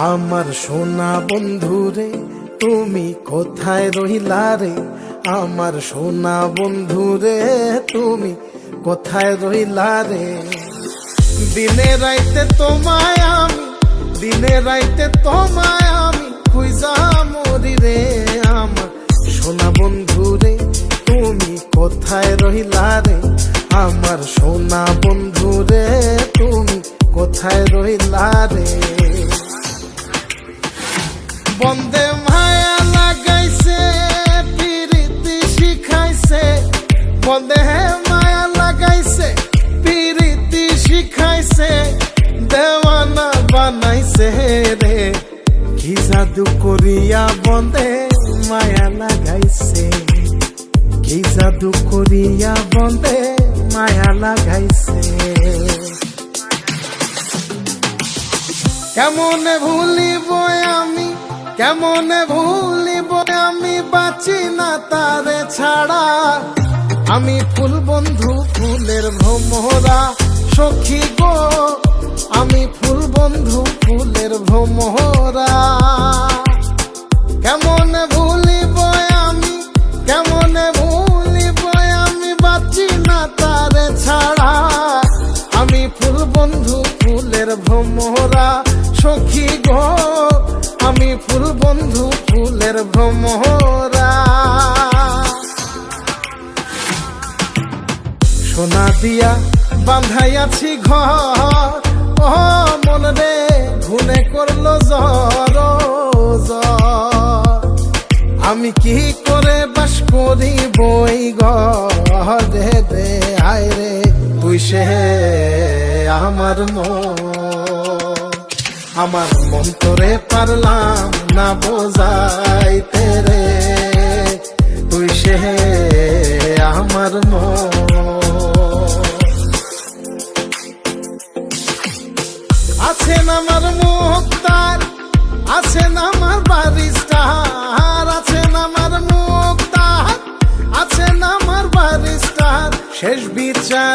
আমার সোনা বন্ধু রে তুমি কোথায় রহিলা রে, আমার সোনা বন্ধু রে তুমি কোথায় রহিলা রে। দিনে রাইতে তোমায় আমি, দিনে রাইতে তোমায় আমি খুঁজা মরি রে। আমার সোনা বন্ধু রে তুমি কোথায় রহিলা রে, আমার সোনা বন্ধু রে তুমি কোথায় রহিলা রে। বন্দে মায়া লাগাইছে পিরিতি শিখাইছে, বন্দে মায়া লাগাইছে পিরিতি শিখাইছে, দেওয়ানা বানাইছে রে। কি জাদু করিয়া বন্দে মায়া লাগাইছে, কি জাদু করিয়া বন্দে মায়া লাগাইছে। কেমনে ভুলিব আমি, কেমনে ভুলিব আমি, বাঁচি না তারে ছাড়া। আমি ফুল বন্ধু ফুলের ভ্রমরা সখী গো, আমি ফুল বন্ধু ফুলের ভ্রমরা। কেমনে ভুলিব আমি, কেমনে ভুলিব আমি, বাঁচি না তারে ছাড়া। আমি ফুল বন্ধু ফুলের ভ্রমরা সখী গো, আমি ফুল বন্ধু ফুলের ভ্রমরা। সোনা দিয়া বাঁধাইয়াছি ঘর, ও মন রে ঘুনে করলো জ্বর জ্বর। আমি কি করে বাস করি বই ঘরে রে, আয় রে তুই সে আমার মন। আমার মন তোরে পারলাম না বোঝাইতে রে, তুই সে আমার মন। আছেন আমার মুক্তার, আছেন আমার বারিস্টার, আছেন আমার মুক্তার, আছেন আমার বারিস্টার। শেষ বিচার